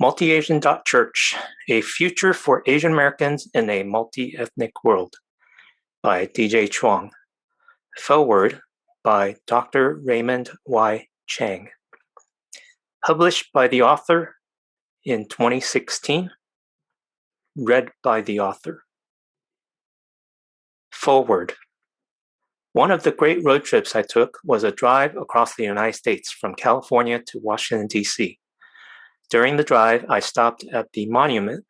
MultiAsian.Church, A Future for Asian Americans in a Multi-Ethnic World by DJ Chuang. Foreword by Dr. Raymond Y. Chang. Published by the author in 2016. Read by the author. Foreword. One of the great road trips I took was a drive across the United States from California to Washington, D.C. During the drive, I stopped at the monument,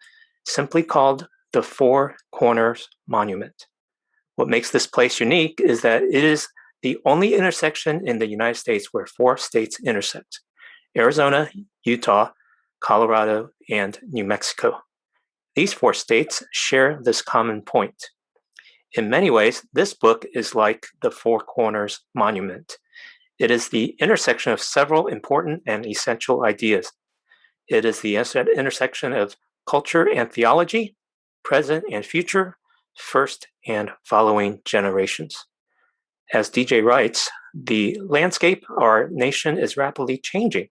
simply called the Four Corners Monument. What makes this place unique is that it is the only intersection in the United States where four states intersect: Arizona, Utah, Colorado, and New Mexico. These four states share this common point. In many ways, this book is like the Four Corners Monument. It is the intersection of several important and essential ideas. It is the intersection of culture and theology, present and future, first and following generations. As DJ writes, the landscape of our nation is rapidly changing.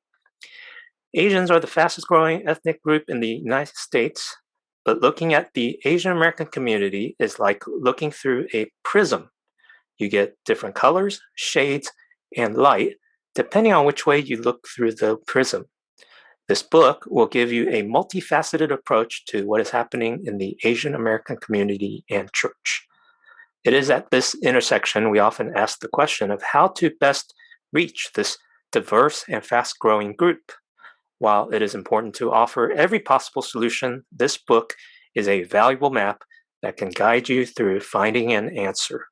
Asians are the fastest growing ethnic group in the United States, but looking at the Asian American community is like looking through a prism. You get different colors, shades, and light, depending on which way you look through the prism. This book will give you a multifaceted approach to what is happening in the Asian American community and church. It is at this intersection we often ask the question of how to best reach this diverse and fast-growing group. While it is important to offer every possible solution, this book is a valuable map that can guide you through finding an answer.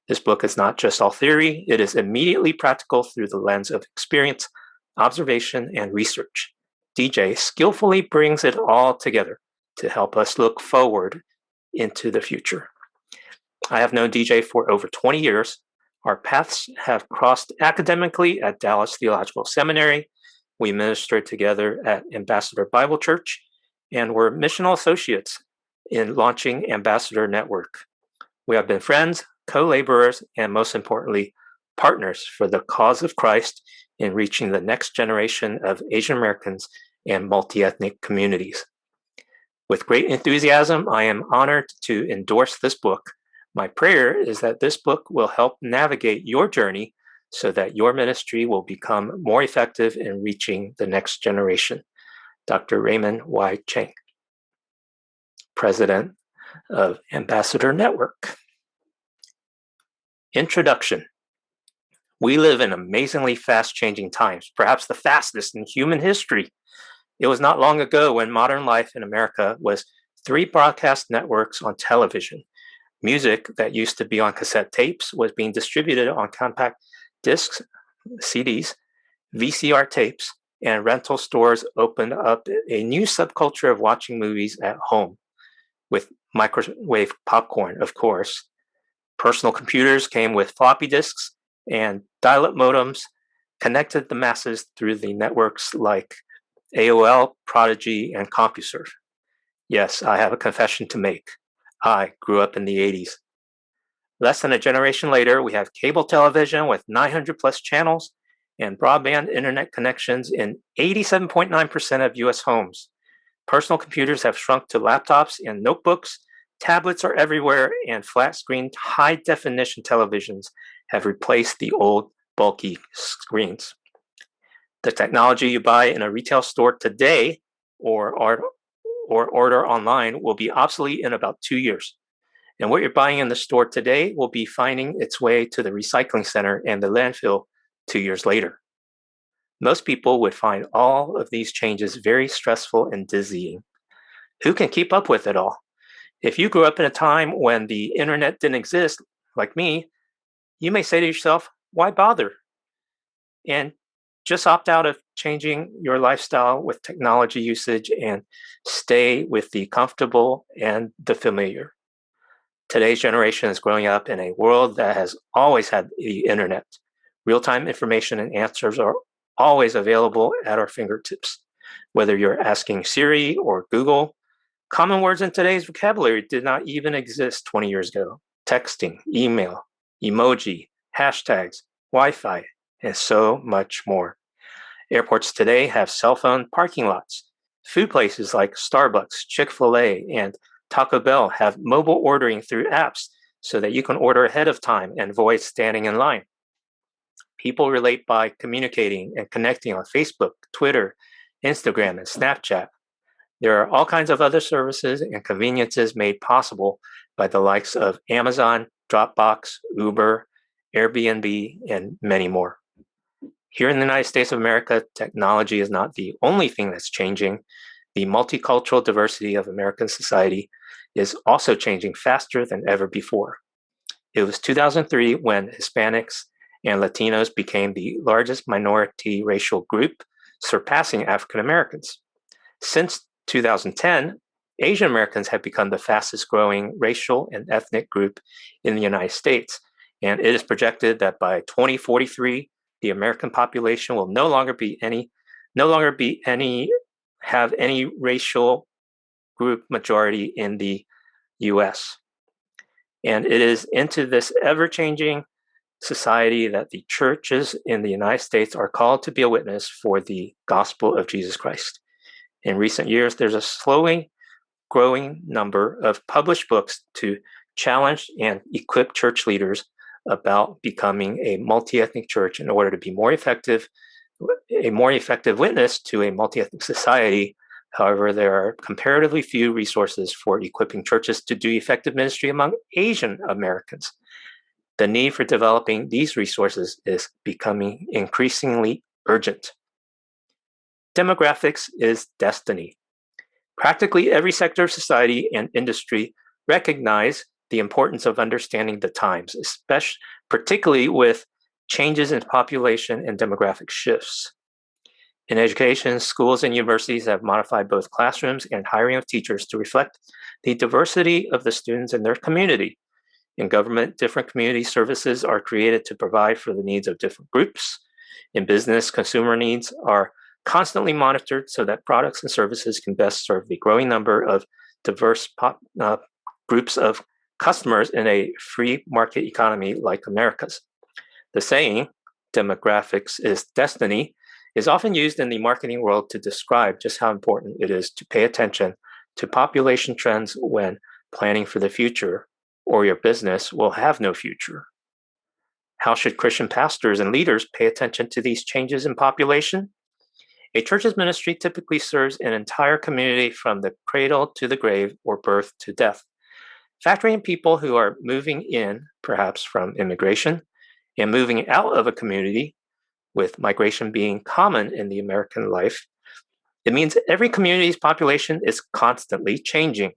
This book is not just all theory, it is immediately practical through the lens of experience, observation, and research. DJ skillfully brings it all together to help us look forward into the future. I have known DJ for over 20 years. Our paths have crossed academically at Dallas Theological Seminary. We ministered together at Ambassador Bible Church and were missional associates in launching Ambassador Network. We have been friends, co-laborers, and most importantly, partners for the cause of Christ in reaching the next generation of Asian Americans and multi-ethnic communities. With great enthusiasm, I am honored to endorse this book. My prayer is that this book will help navigate your journey so that your ministry will become more effective in reaching the next generation. Dr. Raymond Y. Chang, President of Ambassador Network. Introduction. We live in amazingly fast-changing times, perhaps the fastest in human history. It was not long ago when modern life in America was 3 broadcast networks on television. Music that used to be on cassette tapes was being distributed on compact discs, CDs, VCR tapes, and rental stores opened up a new subculture of watching movies at home, with microwave popcorn, of course. Personal computers came with floppy disks, and dial-up modems connected the masses through the networks like AOL, Prodigy, and CompuServe. Yes, I have a confession to make. I grew up in the 80s. Less than a generation later, we have cable television with 900 plus channels and broadband internet connections in 87.9% of US homes. Personal computers have shrunk to laptops and notebooks. Tablets are everywhere, and flat-screen, high-definition televisions have replaced the old, bulky screens. The technology you buy in a retail store today or order online will be obsolete in about 2 years. And what you're buying in the store today will be finding its way to the recycling center and the landfill 2 years later. Most people would find all of these changes very stressful and dizzying. Who can keep up with it all? If you grew up in a time when the internet didn't exist, like me, you may say to yourself, why bother? And just opt out of changing your lifestyle with technology usage and stay with the comfortable and the familiar. Today's generation is growing up in a world that has always had the internet. Real-time information and answers are always available at our fingertips. Whether you're asking Siri or Google, common words in today's vocabulary did not even exist 20 years ago. Texting, email, emoji, hashtags, Wi-Fi, and so much more. Airports today have cell phone parking lots. Food places like Starbucks, Chick-fil-A, and Taco Bell have mobile ordering through apps so that you can order ahead of time and avoid standing in line. People relate by communicating and connecting on Facebook, Twitter, Instagram, and Snapchat. There are all kinds of other services and conveniences made possible by the likes of Amazon, Dropbox, Uber, Airbnb, and many more. Here in the United States of America, technology is not the only thing that's changing. The multicultural diversity of American society is also changing faster than ever before. It was 2003 when Hispanics and Latinos became the largest minority racial group, surpassing African Americans. Since 2010, Asian Americans have become the fastest growing racial and ethnic group in the United States. And it is projected that by 2043, the American population will no longer have any racial group majority in the US. And it is into this ever-changing society that the churches in the United States are called to be a witness for the gospel of Jesus Christ. In recent years, there's a slowly growing number of published books to challenge and equip church leaders about becoming a multi-ethnic church in order to be a more effective witness to a multi-ethnic society. However, there are comparatively few resources for equipping churches to do effective ministry among Asian Americans. The need for developing these resources is becoming increasingly urgent. Demographics is destiny. Practically every sector of society and industry recognize the importance of understanding the times, particularly with changes in population and demographic shifts. In education, schools and universities have modified both classrooms and hiring of teachers to reflect the diversity of the students in their community. In government, different community services are created to provide for the needs of different groups. In business, consumer needs are constantly monitored so that products and services can best serve the growing number of diverse groups of customers in a free market economy like America's. The saying, demographics is destiny, is often used in the marketing world to describe just how important it is to pay attention to population trends when planning for the future, or your business will have no future. How should Christian pastors and leaders pay attention to these changes in population? A church's ministry typically serves an entire community from the cradle to the grave or birth to death. Factoring in people who are moving in, perhaps from immigration, and moving out of a community, with migration being common in the American life, it means every community's population is constantly changing.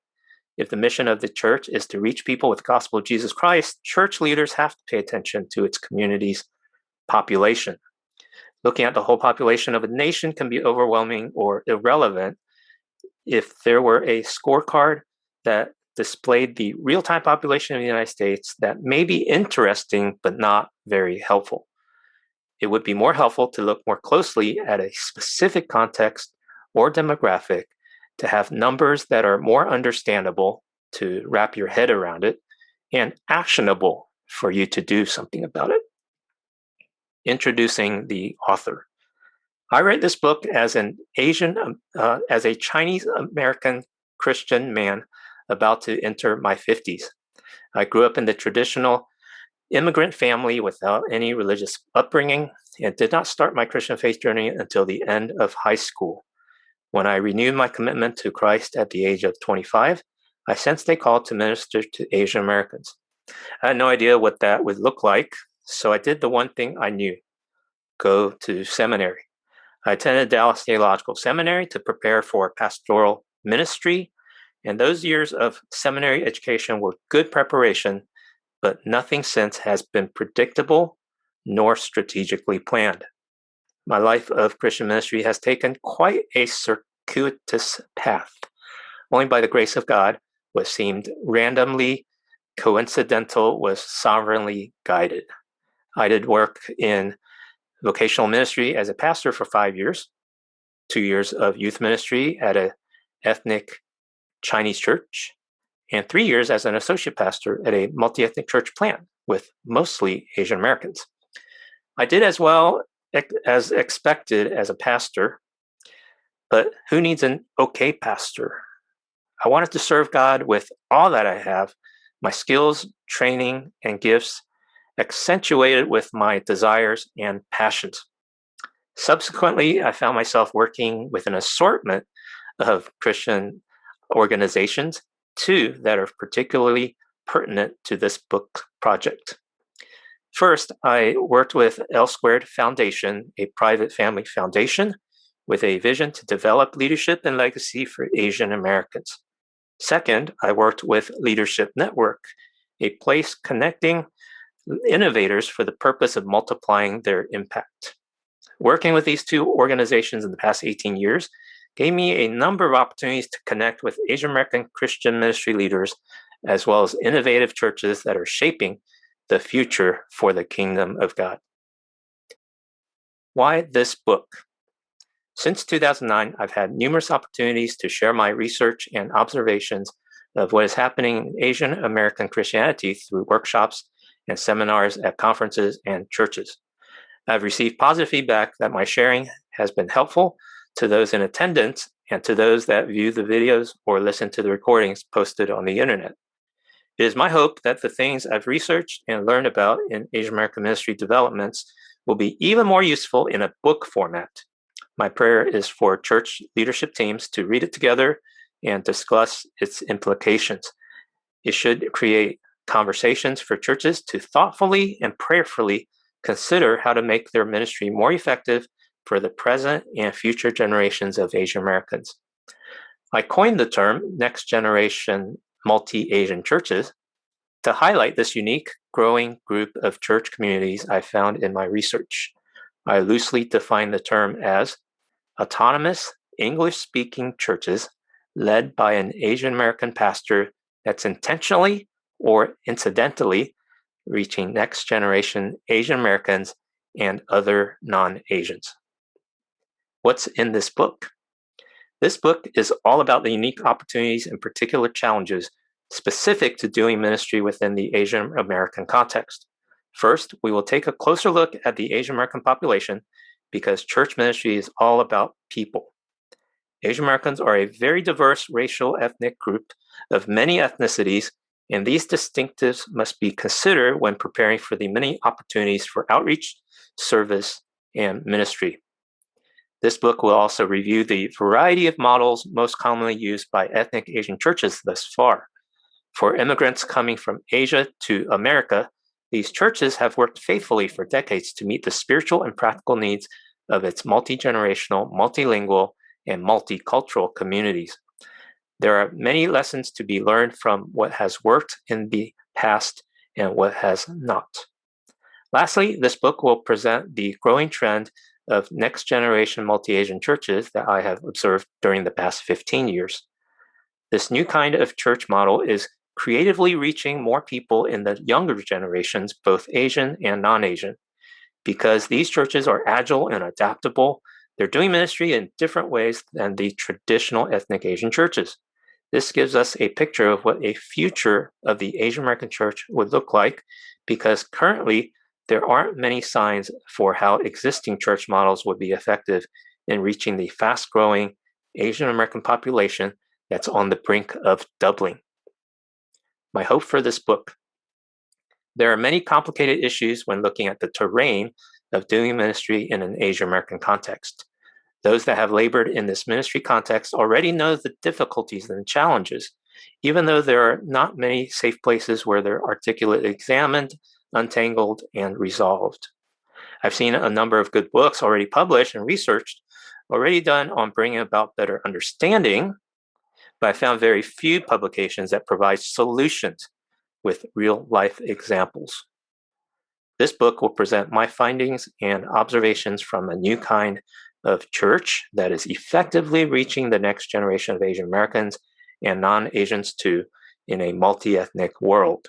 If the mission of the church is to reach people with the gospel of Jesus Christ, church leaders have to pay attention to its community's population. Looking at the whole population of a nation can be overwhelming or irrelevant. If there were a scorecard that displayed the real-time population of the United States, that may be interesting but not very helpful. It would be more helpful to look more closely at a specific context or demographic to have numbers that are more understandable to wrap your head around it and actionable for you to do something about it. Introducing the author. I write this book as as a Chinese American Christian man about to enter my 50s. I grew up in the traditional immigrant family without any religious upbringing and did not start my Christian faith journey until the end of high school. When I renewed my commitment to Christ at the age of 25, I sensed a call to minister to Asian Americans. I had no idea what that would look like, so I did the one thing I knew: go to seminary. I attended Dallas Theological Seminary to prepare for pastoral ministry, and those years of seminary education were good preparation, but nothing since has been predictable nor strategically planned. My life of Christian ministry has taken quite a circuitous path. Only by the grace of God, what seemed randomly coincidental was sovereignly guided. I did work in vocational ministry as a pastor for 5 years, 2 years of youth ministry at an ethnic Chinese church, and 3 years as an associate pastor at a multi-ethnic church plant with mostly Asian Americans. I did as well as expected as a pastor. But who needs an okay pastor? I wanted to serve God with all that I have, my skills, training, and gifts, accentuated with my desires and passions. Subsequently, I found myself working with an assortment of Christian organizations, two that are particularly pertinent to this book project. First, I worked with L Squared Foundation, a private family foundation with a vision to develop leadership and legacy for Asian Americans. Second, I worked with Leadership Network, a place connecting innovators for the purpose of multiplying their impact. Working with these two organizations in the past 18 years gave me a number of opportunities to connect with Asian American Christian ministry leaders, as well as innovative churches that are shaping the future for the kingdom of God. Why this book? Since 2009, I've had numerous opportunities to share my research and observations of what is happening in Asian American Christianity through workshops and seminars at conferences and churches. I've received positive feedback that my sharing has been helpful to those in attendance and to those that view the videos or listen to the recordings posted on the internet. It is my hope that the things I've researched and learned about in Asian American ministry developments will be even more useful in a book format. My prayer is for church leadership teams to read it together and discuss its implications. It should create conversations for churches to thoughtfully and prayerfully consider how to make their ministry more effective for the present and future generations of Asian Americans. I coined the term next generation multi-Asian churches to highlight this unique, growing group of church communities I found in my research. I loosely define the term as autonomous English-speaking churches led by an Asian American pastor that's intentionally or incidentally reaching next generation Asian Americans and other non-Asians. What's in this book? This book is all about the unique opportunities and particular challenges specific to doing ministry within the Asian American context. First, we will take a closer look at the Asian American population because church ministry is all about people. Asian Americans are a very diverse racial ethnic group of many ethnicities, and these distinctives must be considered when preparing for the many opportunities for outreach, service, and ministry. This book will also review the variety of models most commonly used by ethnic Asian churches thus far. For immigrants coming from Asia to America, these churches have worked faithfully for decades to meet the spiritual and practical needs of its multi-generational, multilingual, and multicultural communities. There are many lessons to be learned from what has worked in the past and what has not. Lastly, this book will present the growing trend of next-generation multi-Asian churches that I have observed during the past 15 years. This new kind of church model is creatively reaching more people in the younger generations, both Asian and non-Asian. Because these churches are agile and adaptable, they're doing ministry in different ways than the traditional ethnic Asian churches. This gives us a picture of what a future of the Asian American church would look like, because currently there aren't many signs for how existing church models would be effective in reaching the fast-growing Asian American population that's on the brink of doubling. My hope for this book. There are many complicated issues when looking at the terrain of doing ministry in an Asian American context. Those that have labored in this ministry context already know the difficulties and challenges, even though there are not many safe places where they're articulately examined, untangled, and resolved. I've seen a number of good books already published and researched, already done on bringing about better understanding, but I found very few publications that provide solutions with real-life examples. This book will present my findings and observations from a new kind of church that is effectively reaching the next generation of Asian Americans and non-Asians too in a multi-ethnic world.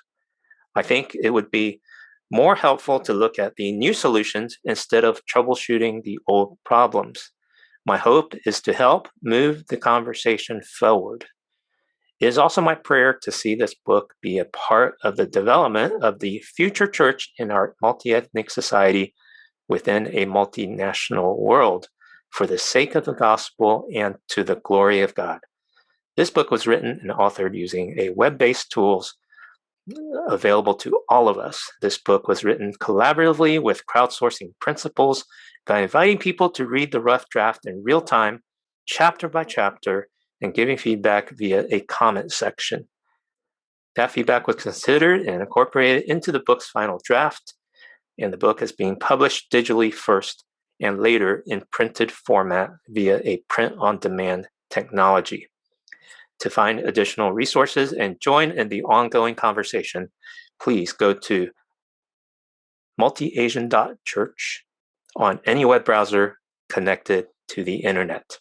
I think it would be more helpful to look at the new solutions instead of troubleshooting the old problems. My hope is to help move the conversation forward. It is also my prayer to see this book be a part of the development of the future church in our multi-ethnic society within a multinational world for the sake of the gospel and to the glory of God. This book was written and authored using a web-based tools available to all of us. This book was written collaboratively with crowdsourcing principles by inviting people to read the rough draft in real time, chapter by chapter, and giving feedback via a comment section. That feedback was considered and incorporated into the book's final draft, and the book is being published digitally first and later in printed format via a print-on-demand technology. To find additional resources and join in the ongoing conversation, please go to MultiAsian.Church on any web browser connected to the internet.